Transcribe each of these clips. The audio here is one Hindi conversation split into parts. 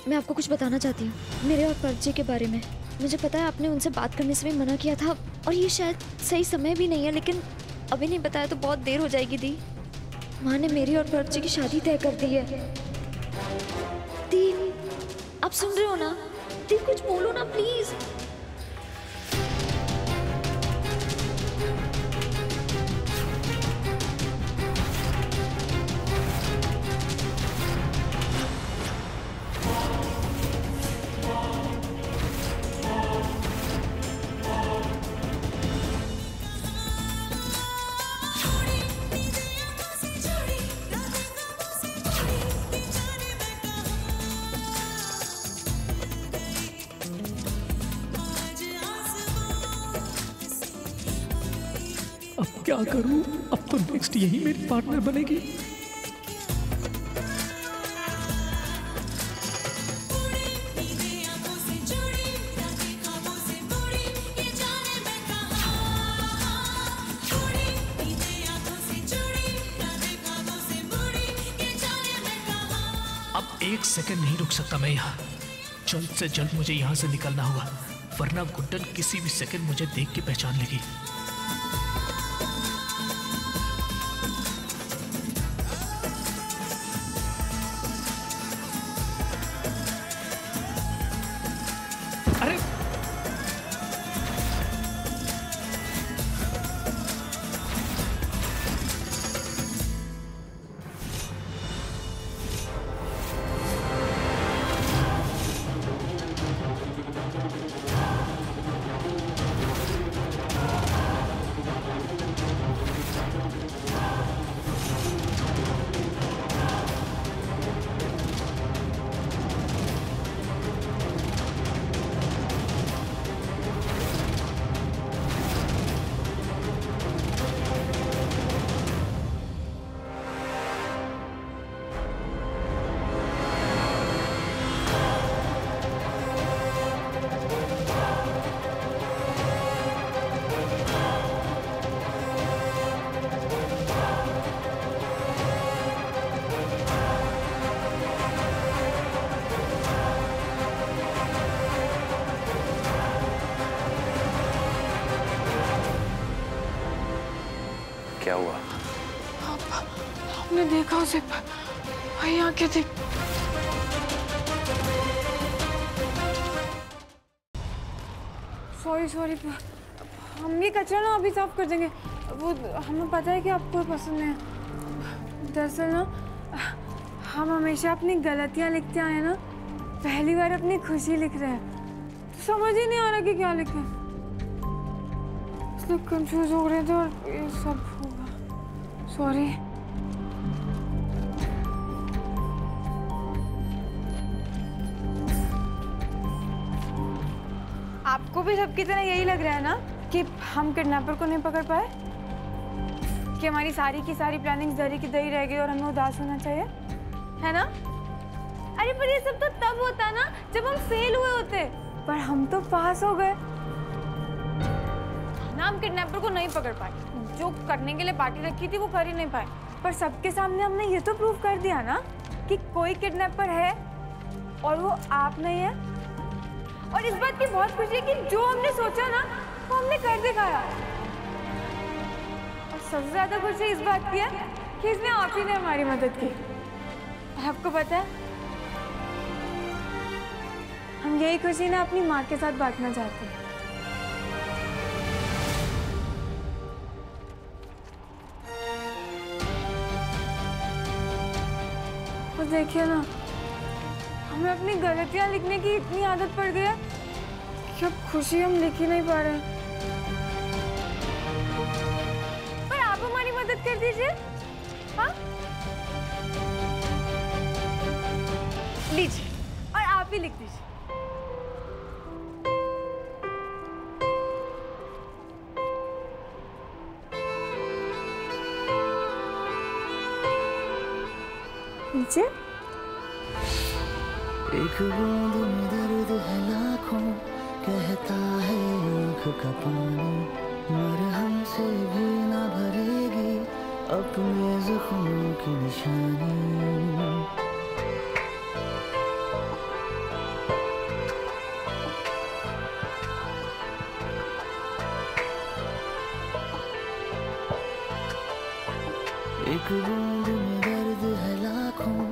मैं आपको कुछ बताना चाहती हूँ मेरे और पर्वत जी के बारे में। मुझे पता है आपने उनसे बात करने से भी मना किया था और ये शायद सही समय भी नहीं है, लेकिन अभी नहीं बताया तो बहुत देर हो जाएगी दी। माँ ने मेरी और पर्वत जी की शादी तय कर दी है। दी, आप सुन रहे हो ना? दी कुछ बोलो ना प्लीज। अब क्या करूं? अब तो नेक्स्ट यही मेरी पार्टनर बनेगी। अब एक सेकंड नहीं रुक सकता मैं यहाँ। जल्द से जल्द मुझे यहाँ से निकलना होगा, वरना गुड्डन किसी भी सेकंड मुझे देख के पहचान लेगी। क्या हुआ? हमने देखा उसे, भाई आंखें थी। सॉरी हम ये कचरा ना अभी साफ कर देंगे। वो हमें पता है कि आपको पसंद है। दरअसल ना हम हमेशा अपनी गलतियां लिखते आए ना, पहली बार अपनी खुशी लिख रहे हैं तो समझ ही नहीं आ रहा कि क्या लिखें, इसलिए कंफ्यूज हो रहे थे और ये सब होगा। सॉरी। आपको भी सबकी तरह यही लग रहा है ना कि हम किडनैपर को नहीं पकड़ पाए, कि हमारी सारी की सारी प्लानिंग दरी की दरी रह गई और हमें उदास होना चाहिए, है ना? अरे पर ये सब तो तब होता ना जब हम फेल हुए होते, पर हम तो पास हो गए ना। हम किडनैपर को नहीं पकड़ पाए, जो करने के लिए पार्टी रखी थी वो कर ही नहीं पाए, पर सबके सामने हमने ये तो प्रूव कर दिया ना कि कोई किडनैपर है और वो आप नहीं है। और इस बात की बहुत खुशी है कि जो हमने सोचा ना वो हमने कर दिखाया। और सबसे ज्यादा खुशी इस बात की है कि इसमें आप ही ने हमारी मदद की। आपको पता है हम यही खुशी ना अपनी माँ के साथ बांटना चाहते हैं। और देखिए ना, हमें अपनी गलतियां लिखने की इतनी आदत पड़ गई है कि अब खुशी हम लिख ही नहीं पा रहे हैं। पर आप हमारी मदद कर दीजिए। हाँ लीजिए, और आप ही लिख दीजिए। नीचे एक बूंद में दर्द है लाखों, कहता है आँख का पानी, मरहम से भी ना भरेगी अपने जख्मों की निशानी। एक बूंद में दर्द है लाखों,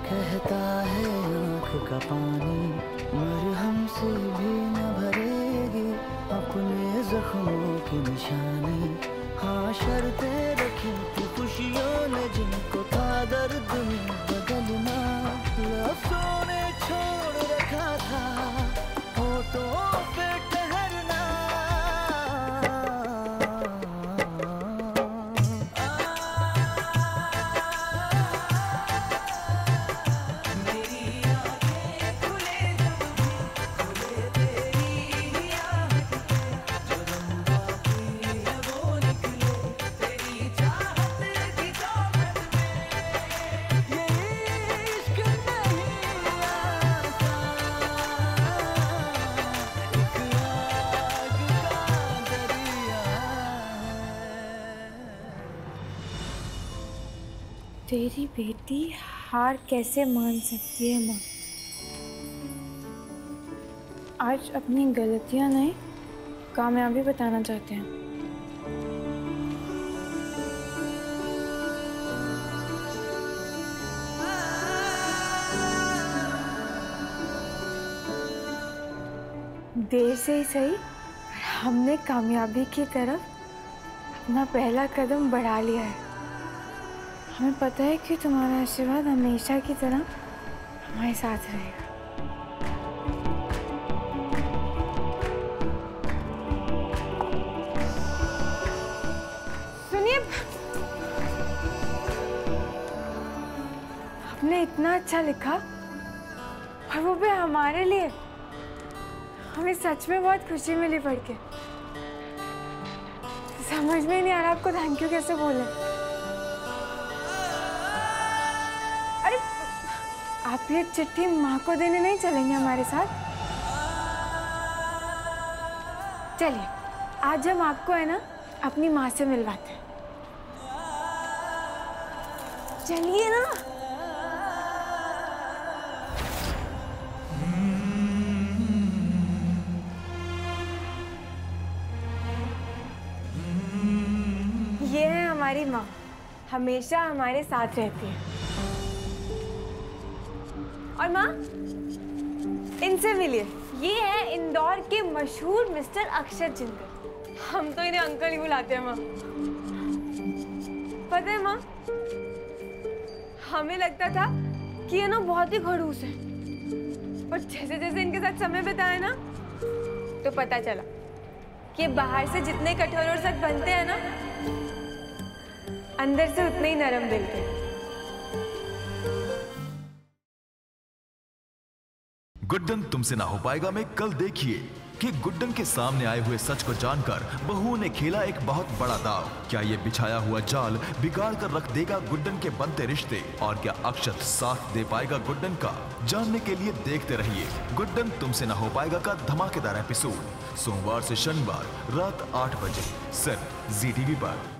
कहता है आँख का पानी, मरहम से भी न भरेगी अपने जख्मों की निशानी। हाँ शर्तें रखी थी खुशियों ने जिनको था दर्द में बदलना, लफ्ज़ों ने छोड़ रखा था होठों पे ठहरना। तेरी बेटी हार कैसे मान सकती है माँ? आज अपनी गलतियाँ नहीं, कामयाबी बताना चाहते हैं। देर से ही सही, हमने कामयाबी की तरफ अपना पहला कदम बढ़ा लिया है। हमें पता है कि तुम्हारा आशीर्वाद हमेशा की तरह हमारे साथ रहेगा। सुनिए, आपने इतना अच्छा लिखा और वो भी हमारे लिए। हमें सच में बहुत खुशी मिली पढ़ के। समझ में नहीं आ रहा आपको थैंक यू कैसे बोले। अरे आप ये चिट्ठी माँ को देने नहीं चलेंगे हमारे साथ? चलिए आज हम आपको है ना अपनी माँ से मिलवाते हैं। चलिए ना। ये है हमारी माँ, हमेशा हमारे साथ रहती है। और माँ, इनसे मिलिए। ये है इंदौर के मशहूर मिस्टर अक्षत जिंदल। हम तो इन्हें अंकल ही बुलाते हैं माँ। पता है माँ, हमें लगता था कि ये ना बहुत ही खड़ूस है, पर जैसे जैसे इनके साथ समय बिताया ना तो पता चला कि ये बाहर से जितने कठोर और सख्त बनते हैं ना, अंदर से उतने ही नरम दिल के। गुड्डन तुमसे ना हो पाएगा में कल देखिए कि गुड्डन के सामने आए हुए सच को जानकर बहुओं ने खेला एक बहुत बड़ा दाव। क्या ये बिछाया हुआ जाल बिगाड़ कर रख देगा गुड्डन के बनते रिश्ते, और क्या अक्षत साथ दे पाएगा गुड्डन का? जानने के लिए देखते रहिए गुड्डन तुमसे ना हो पाएगा का धमाकेदार एपिसोड, सोमवार से शनिवार रात 8 बजे सिर्फ ZTV पर।